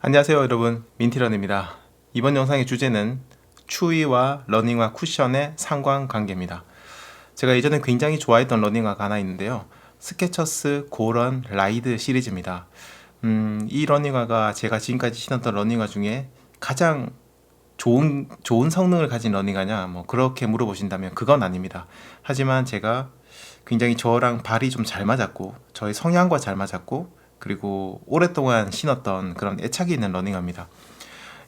안녕하세요 여러분, 민티런입니다. 이번 영상의 주제는 추위와 러닝화 쿠션의 상관관계입니다. 제가 예전에 굉장히 좋아했던 러닝화가 하나 있는데요, 스케쳐스 고런 라이드 시리즈입니다. 이 러닝화가 제가 지금까지 신었던 러닝화 중에 가장 좋은 성능을 가진 러닝화냐, 뭐 그렇게 물어보신다면 그건 아닙니다. 하지만 제가 굉장히 저랑 발이 좀 잘 맞았고, 저의 성향과 잘 맞았고, 그리고 오랫동안 신었던 그런 애착이 있는 러닝화입니다.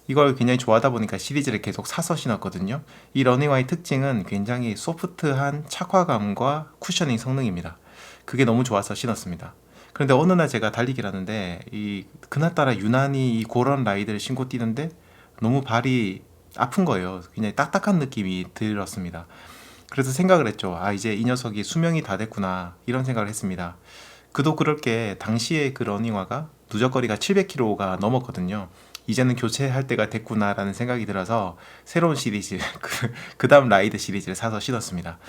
이걸 굉장히 좋아하다 보니까 시리즈를 계속 사서 신었거든요. 이 러닝화의 특징은 굉장히 소프트한 착화감과 쿠셔닝 성능입니다. 그게 너무 좋아서 신었습니다. 그런데 어느 날 제가 달리기를 하는데 그날따라 유난히 이 고런 라이드를 신고 뛰는데 너무 발이 아픈 거예요. 굉장히 딱딱한 느낌이 들었습니다. 그래서 생각을 했죠. 이제 이 녀석이 수명이 다 됐구나, 이런 생각을 했습니다. 그도 그럴 게 당시에 그 러닝화가 누적거리가 700km가 넘었거든요. 이제는 교체할 때가 됐구나라는 생각이 들어서 새로운 시리즈, 그 다음 라이드 시리즈를 사서 신었습니다.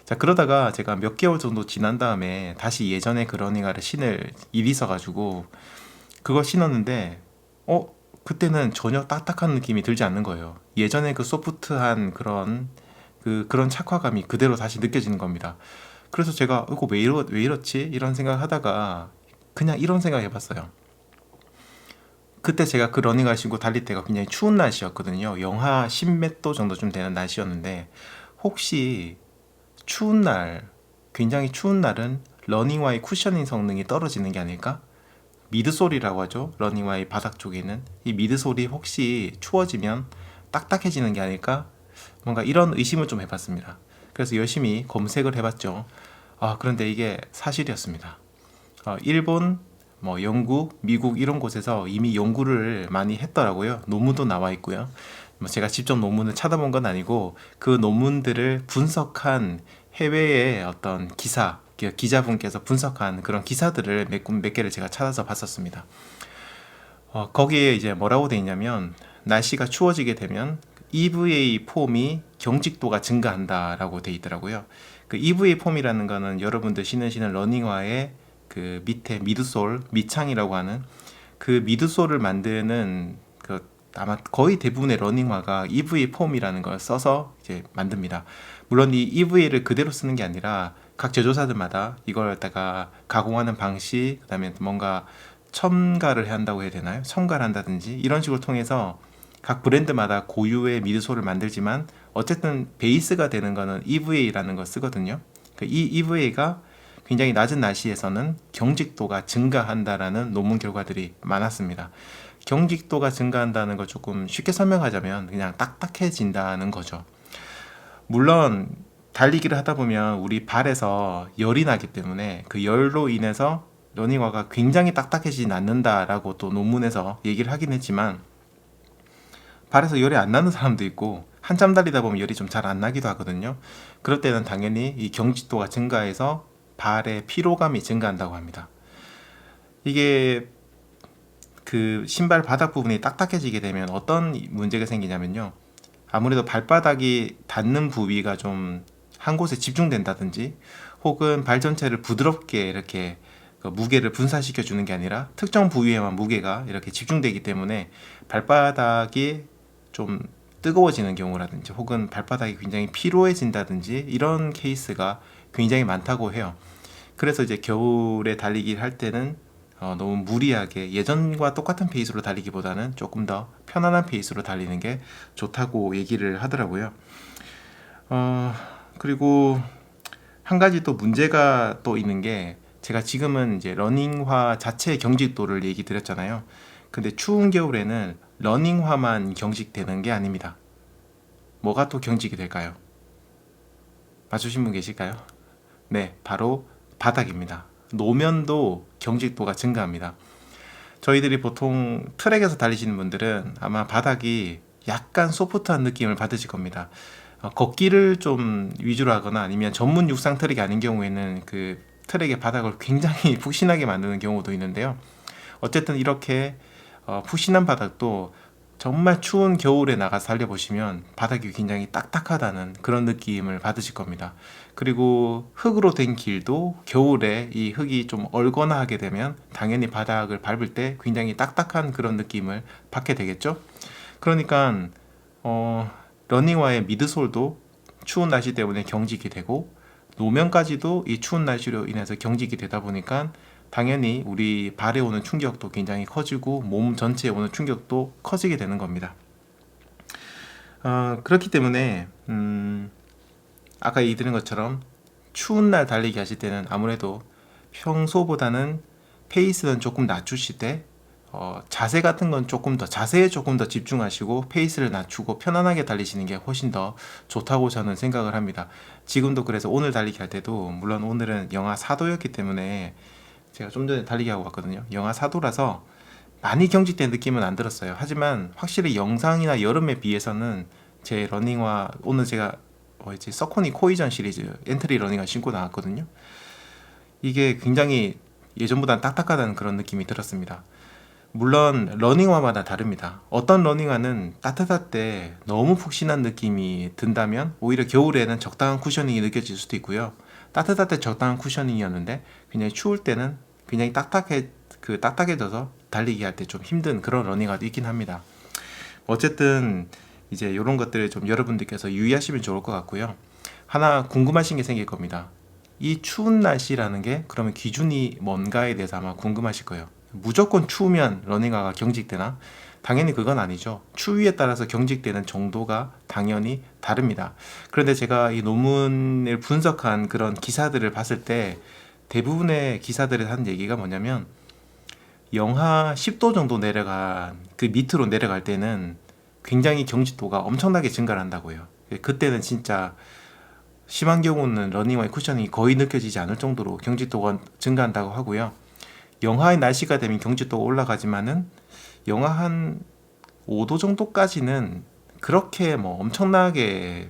자, 그러다가 제가 몇 개월 정도 지난 다음에 다시 예전에 그 러닝화를 신을 일이 있어가지고 그걸 신었는데 그때는 전혀 딱딱한 느낌이 들지 않는 거예요. 예전에 그 소프트한 그런 착화감이 그대로 다시 느껴지는 겁니다. 그래서 제가 이거 왜 이렇지? 이런 생각을 하다가 그냥 이런 생각 해봤어요. 그때 제가 그 러닝화를 신고 달릴 때가 굉장히 추운 날씨였거든요. 영하 10몇 도 정도 좀 되는 날씨였는데, 혹시 추운 날, 굉장히 추운 날은 러닝화의 쿠셔닝 성능이 떨어지는 게 아닐까? 미드솔이라고 하죠. 러닝화의 바닥 쪽에는 이 미드솔이 혹시 추워지면 딱딱해지는 게 아닐까? 뭔가 이런 의심을 좀 해봤습니다. 그래서 열심히 검색을 해봤죠. 그런데 이게 사실이었습니다. 일본, 뭐 영국, 미국 이런 곳에서 이미 연구를 많이 했더라고요. 논문도 나와 있고요. 뭐 제가 직접 논문을 찾아본 건 아니고 그 논문들을 분석한 해외의 어떤 기자분께서 분석한 그런 기사들을 몇 개를 제가 찾아서 봤었습니다. 거기에 이제 뭐라고 돼 있냐면, 날씨가 추워지게 되면 EVA 폼이 경직도가 증가한다라고 돼 있더라고요. 그 EVA 폼이라는 거는 여러분들 신으시는 러닝화의 그 밑에 미드솔, 밑창이라고 하는 그 미드솔을 만드는 아마 거의 대부분의 러닝화가 EVA 폼이라는 걸 써서 이제 만듭니다. 물론 이 EVA를 그대로 쓰는 게 아니라 각 제조사들마다 이걸 갖다가 가공하는 방식, 그다음에 뭔가 첨가를 한다고 해야 되나요? 첨가를 한다든지 이런 식으로 통해서 각 브랜드마다 고유의 미드솔을 만들지만 어쨌든 베이스가 되는 거는 EVA라는 걸 쓰거든요. 이 EVA가 굉장히 낮은 날씨에서는 경직도가 증가한다라는 논문 결과들이 많았습니다. 경직도가 증가한다는 걸 조금 쉽게 설명하자면 그냥 딱딱해진다는 거죠. 물론 달리기를 하다 보면 우리 발에서 열이 나기 때문에 그 열로 인해서 러닝화가 굉장히 딱딱해지진 않는다라고 또 논문에서 얘기를 하긴 했지만, 발에서 열이 안 나는 사람도 있고 한참 달리다 보면 열이 좀 잘 안 나기도 하거든요. 그럴 때는 당연히 이 경직도가 증가해서 발의 피로감이 증가한다고 합니다. 이게 그 신발 바닥 부분이 딱딱해지게 되면 어떤 문제가 생기냐면요, 아무래도 발바닥이 닿는 부위가 좀 한 곳에 집중된다든지, 혹은 발 전체를 부드럽게 이렇게 그 무게를 분산시켜 주는 게 아니라 특정 부위에만 무게가 이렇게 집중되기 때문에 발바닥이 좀 뜨거워지는 경우라든지, 혹은 발바닥이 굉장히 피로해진다든지, 이런 케이스가 굉장히 많다고 해요. 그래서 이제 겨울에 달리기를 할 때는 너무 무리하게 예전과 똑같은 페이스로 달리기보다는 조금 더 편안한 페이스로 달리는 게 좋다고 얘기를 하더라고요. 그리고 한 가지 또 문제가 또 있는 게, 제가 지금은 이제 러닝화 자체의 경직도를 얘기 드렸잖아요. 근데 추운 겨울에는 러닝화만 경직되는 게 아닙니다. 뭐가 또 경직이 될까요? 맞추신 분 계실까요? 네, 바로 바닥입니다. 노면도 경직도가 증가합니다. 저희들이 보통 트랙에서 달리시는 분들은 아마 바닥이 약간 소프트한 느낌을 받으실 겁니다. 걷기를 좀 위주로 하거나 아니면 전문 육상 트랙이 아닌 경우에는 그 트랙의 바닥을 굉장히 푹신하게 만드는 경우도 있는데요. 어쨌든 이렇게 푹신한 바닥도 정말 추운 겨울에 나가서 달려보시면 바닥이 굉장히 딱딱하다는 그런 느낌을 받으실 겁니다. 그리고 흙으로 된 길도 겨울에 이 흙이 좀 얼거나 하게 되면 당연히 바닥을 밟을 때 굉장히 딱딱한 그런 느낌을 받게 되겠죠. 그러니까 러닝화의 미드솔도 추운 날씨 때문에 경직이 되고 노면까지도 이 추운 날씨로 인해서 경직이 되다 보니까 당연히 우리 발에 오는 충격도 굉장히 커지고 몸 전체에 오는 충격도 커지게 되는 겁니다. 그렇기 때문에 아까 얘기 드린 것처럼 추운 날 달리기 하실 때는 아무래도 평소보다는 페이스는 조금 낮추시되 자세 같은 건 자세에 조금 더 집중하시고 페이스를 낮추고 편안하게 달리시는 게 훨씬 더 좋다고 저는 생각을 합니다. 지금도 그래서 오늘 달리기 할 때도 물론 오늘은 영하 4도였기 때문에 제가 좀 전에 달리기 하고 왔거든요. 영하 4도라서 많이 경직된 느낌은 안 들었어요. 하지만 확실히 영상이나 여름에 비해서는 제 러닝화 오늘 제가 서코니 코이전 시리즈 엔트리 러닝화 신고 나왔거든요. 이게 굉장히 예전보다는 딱딱하다는 그런 느낌이 들었습니다. 물론 러닝화마다 다릅니다. 어떤 러닝화는 따뜻할 때 너무 푹신한 느낌이 든다면 오히려 겨울에는 적당한 쿠셔닝이 느껴질 수도 있고요. 따뜻할 때 적당한 쿠셔닝이었는데 굉장히 추울 때는 굉장히 딱딱해져서 달리기 할 때 좀 힘든 그런 러닝화도 있긴 합니다. 어쨌든 이제 이런 것들을 좀 여러분들께서 유의하시면 좋을 것 같고요. 하나 궁금하신 게 생길 겁니다. 이 추운 날씨라는 게 그러면 기준이 뭔가에 대해서 아마 궁금하실 거예요. 무조건 추우면 러닝화가 경직되나? 당연히 그건 아니죠. 추위에 따라서 경직되는 정도가 당연히 다릅니다. 그런데 제가 이 논문을 분석한 그런 기사들을 봤을 때 대부분의 기사들이 한 얘기가 뭐냐면 영하 10도 정도 내려간 그 밑으로 내려갈 때는 굉장히 경직도가 엄청나게 증가를 한다고요. 그때는 진짜 심한 경우는 러닝화의 쿠셔닝이 거의 느껴지지 않을 정도로 경직도가 증가한다고 하고요. 영하의 날씨가 되면 경직도가 올라가지만은 영하 한 5도 정도까지는 그렇게 뭐 엄청나게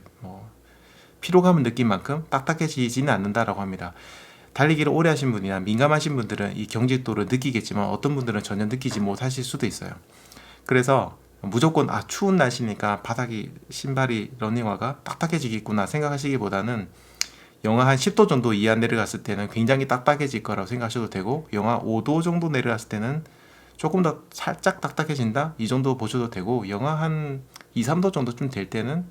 피로감을 느낀 만큼 딱딱해지지는 않는다라고 합니다. 달리기를 오래 하신 분이나 민감하신 분들은 이 경직도를 느끼겠지만 어떤 분들은 전혀 느끼지 못하실 수도 있어요. 그래서 무조건 추운 날씨니까 바닥이 신발이 러닝화가 딱딱해지겠구나 생각하시기보다는 영하 한 10도 정도 이하 내려갔을 때는 굉장히 딱딱해질 거라고 생각하셔도 되고 영하 5도 정도 내려갔을 때는 조금 더 살짝 딱딱해진다 이 정도 보셔도 되고 영하 한 2, 3도 정도쯤 될 때는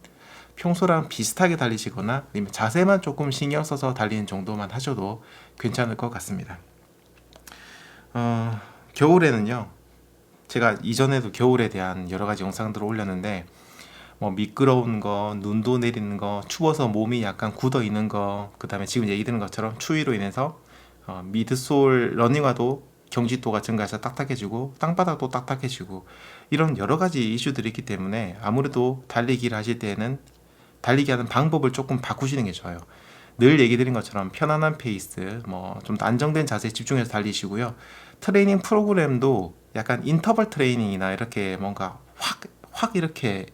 평소랑 비슷하게 달리시거나 아니면 자세만 조금 신경 써서 달리는 정도만 하셔도 괜찮을 것 같습니다. 겨울에는요, 제가 이전에도 겨울에 대한 여러 가지 영상들을 올렸는데 미끄러운 거, 눈도 내리는 거, 추워서 몸이 약간 굳어 있는 거, 그 다음에 지금 얘기 드는 것처럼 추위로 인해서 미드솔 러닝화도 경직도가 증가해서 딱딱해지고 땅바닥도 딱딱해지고 이런 여러 가지 이슈들이 있기 때문에 아무래도 달리기를 하실 때는 달리기 하는 방법을 조금 바꾸시는 게 좋아요. 늘 얘기 드린 것처럼 편안한 페이스, 좀 더 안정된 자세에 집중해서 달리시고요. 트레이닝 프로그램도 약간 인터벌 트레이닝이나 이렇게 뭔가 확 이렇게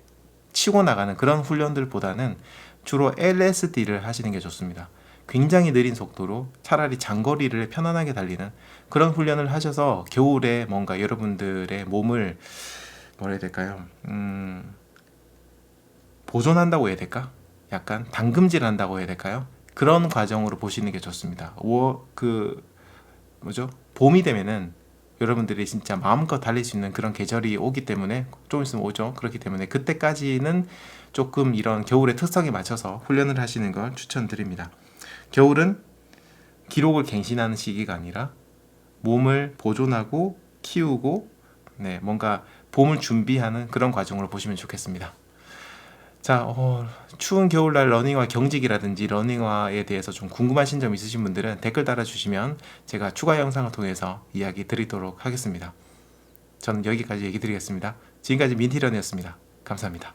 치고 나가는 그런 훈련들보다는 주로 LSD를 하시는 게 좋습니다. 굉장히 느린 속도로 차라리 장거리를 편안하게 달리는 그런 훈련을 하셔서 겨울에 뭔가 여러분들의 몸을 뭐라 해야 될까요? 보존한다고 해야 될까? 약간 담금질 한다고 해야 될까요? 그런 과정으로 보시는 게 좋습니다. 봄이 되면은 여러분들이 진짜 마음껏 달릴 수 있는 그런 계절이 오기 때문에 좀 있으면 오죠. 그렇기 때문에 그때까지는 조금 이런 겨울의 특성에 맞춰서 훈련을 하시는 걸 추천드립니다. 겨울은 기록을 갱신하는 시기가 아니라 몸을 보존하고 키우고 뭔가 봄을 준비하는 그런 과정으로 보시면 좋겠습니다. 자, 추운 겨울날 러닝화 경직이라든지 러닝화에 대해서 좀 궁금하신 점 있으신 분들은 댓글 달아주시면 제가 추가 영상을 통해서 이야기 드리도록 하겠습니다. 저는 여기까지 얘기 드리겠습니다. 지금까지 민티런이었습니다. 감사합니다.